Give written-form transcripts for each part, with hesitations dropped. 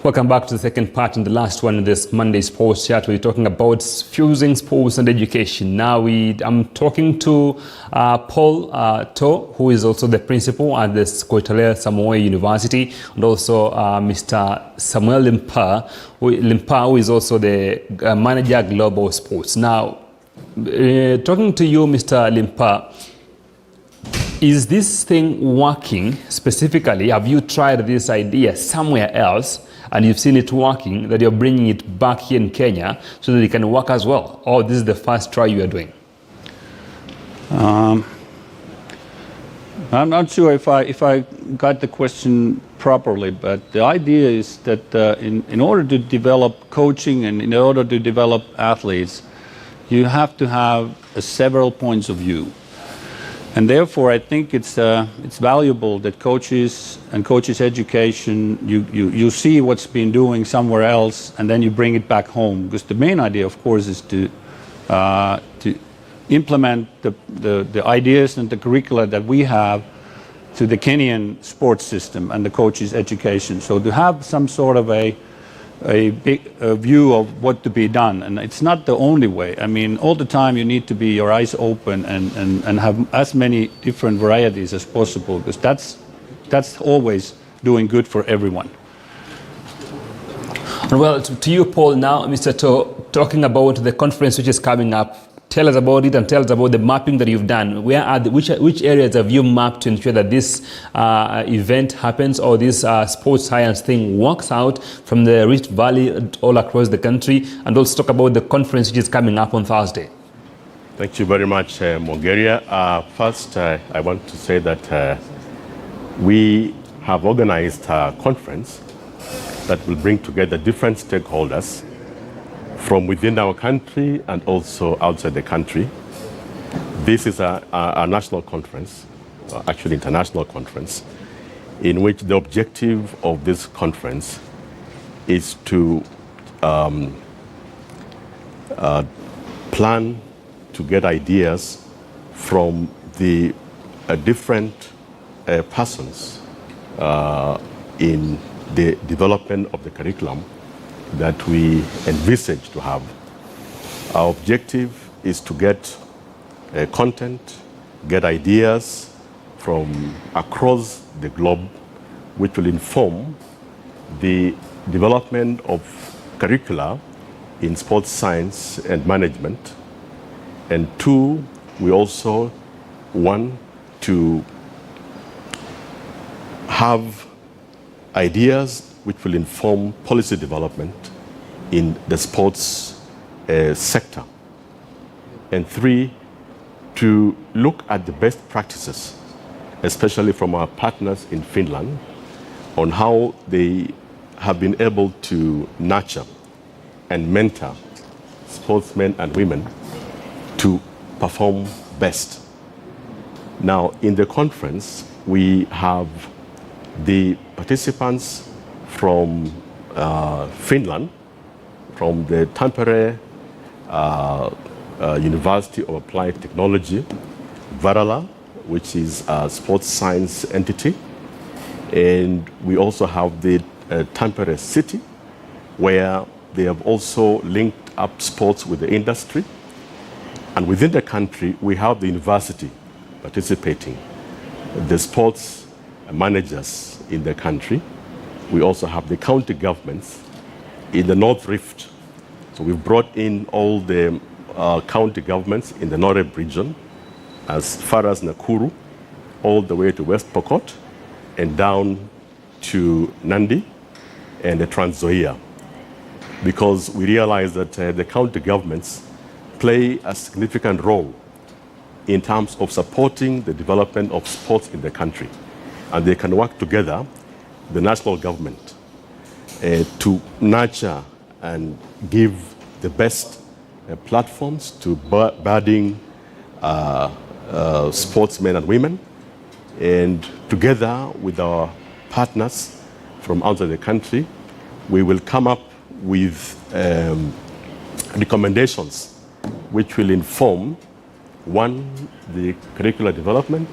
Welcome back to the second part and the last one of this Monday Sports Chat. We're talking about fusing sports and education. Now I'm talking to Paul To, who is also the principal at the Koitalel Samoei University, and also Mr. Samuel Limpa, who is also the manager Global Sports. Now, talking to you, Mr. Limpa, is this thing working specifically? Have you tried this idea somewhere else and you've seen it working, that you're bringing it back here in Kenya so that it can work as well? Or this is the first try you are doing? I'm not sure if I got the question properly, but the idea is that in order to develop coaching and in order to develop athletes, you have to have several points of view. And therefore, I think it's valuable that coaches and coaches' education, you see what's been doing somewhere else, and then you bring it back home. Because the main idea, of course, is to implement the ideas and the curricula that we have to the Kenyan sports system and the coaches' education. So to have some sort of a big view of what to be done, and it's not the only way. I mean, all the time you need to be your eyes open and have as many different varieties as possible, because that's always doing good for everyone. Well, to you, Paul, now, Mr. To, talking about the conference which is coming up, tell us about it and tell us about the mapping that you've done. Where are which areas have you mapped to ensure that this event happens, or this sports science thing works out from the Rift Valley all across the country? And also talk about the conference which is coming up on Thursday. Thank you very much, Mongeria. First, I want to say that we have organized a conference that will bring together different stakeholders from within our country and also outside the country. This is a national conference, actually international conference, in which the objective of this conference is to plan to get ideas from the different persons in the development of the curriculum that we envisage to have. Our objective is to get content, get ideas from across the globe, which will inform the development of curricula in sports science and management. And two, we also want to have ideas which will inform policy development in the sports sector. And three, to look at the best practices, especially from our partners in Finland, on how they have been able to nurture and mentor sportsmen and women to perform best. Now, in the conference, we have the participants from Finland, from the Tampere University of Applied Technology, Varala, which is a sports science entity. And we also have the Tampere City, where they have also linked up sports with the industry. And within the country, we have the university participating, the sports managers in the country. We also have the county governments in the North Rift. So we've brought in all the county governments in the Northern region, as far as Nakuru, all the way to West Pokot, and down to Nandi and the Trans Nzoia, because we realize that the county governments play a significant role in terms of supporting the development of sports in the country. And they can work together, the national government, to nurture and give the best platforms to budding sportsmen and women. And together with our partners from outside the country, we will come up with recommendations which will inform, one, the curricular development,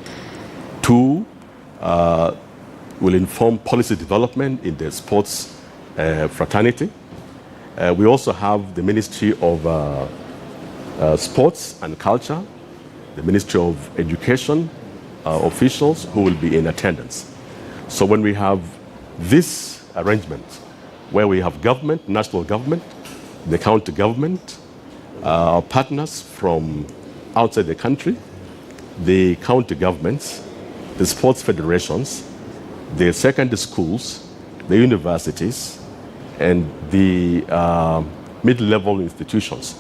two, will inform policy development in the sports fraternity. We also have the Ministry of Sports and Culture, the Ministry of Education officials who will be in attendance. So when we have this arrangement, where we have government, national government, the county government, our partners from outside the country, the county governments, the sports federations, the secondary schools, the universities, and the mid-level institutions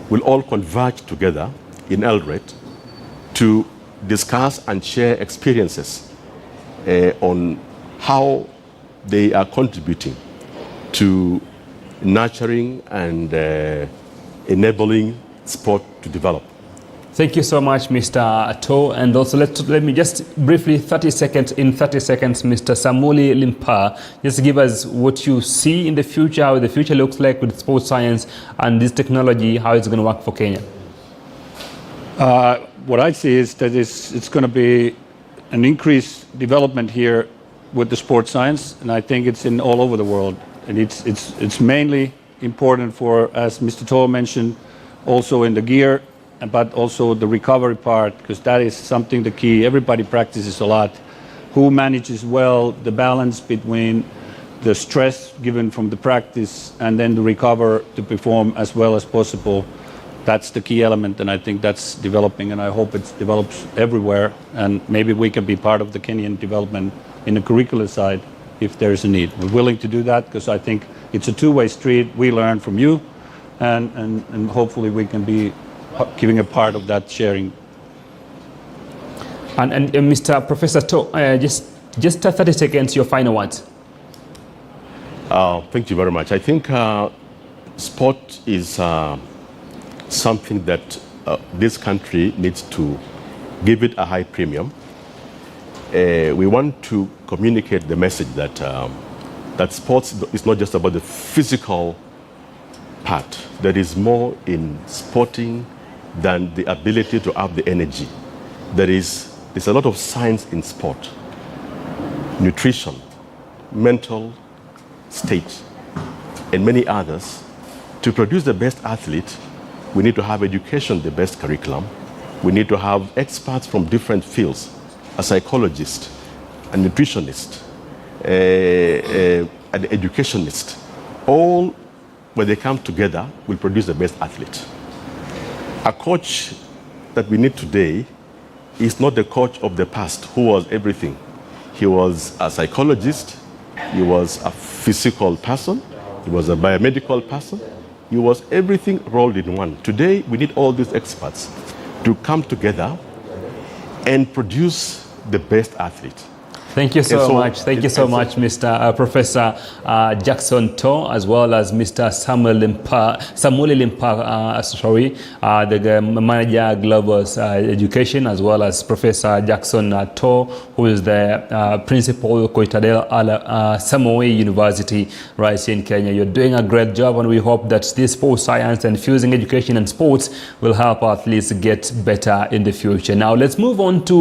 will all converge together in Eldoret to discuss and share experiences on how they are contributing to nurturing and enabling sport to develop. Thank you so much, Mr. To. And also let me just briefly, 30 seconds, Mr. Samuli Limpa, just give us what you see in the future, how the future looks like with sports science and this technology, how it's going to work for Kenya. What I see is that it's going to be an increased development here with the sports science, and I think it's in all over the world. And it's mainly important for, as Mr. To mentioned, also in the gear, but also the recovery part, because that is something the key. Everybody practices a lot. Who manages well the balance between the stress given from the practice and then to recover to perform as well as possible? That's the key element, and I think that's developing, and I hope it develops everywhere, and maybe we can be part of the Kenyan development in the curricular side if there's a need. We're willing to do that because I think it's a two-way street. We learn from you, and hopefully we can be giving a part of that sharing. And Mr. Professor To, just 30 seconds, your final words. Thank you very much. I think sport is something that this country needs to give it a high premium. We want to communicate the message that that sports is not just about the physical part. There is more in sporting than the ability to have the energy. There's a lot of science in sport, nutrition, mental state, and many others. To produce the best athlete, we need to have education, the best curriculum. We need to have experts from different fields, a psychologist, a nutritionist, an educationist. All, when they come together, will produce the best athlete. A coach that we need today is not the coach of the past who was everything. He was a psychologist, he was a physical person, he was a biomedical person, he was everything rolled in one. Today, we need all these experts to come together and produce the best athlete. Thank you so much. Thank you so much, Mr. Professor Jackson To, as well as Mr. Samuli Limpa, the Manager Global Education, as well as Professor Jackson To, who is the Principal Koitadel Samoei University right here in Kenya. You're doing a great job, and we hope that this sports science and fusing education and sports will help athletes get better in the future. Now, let's move on to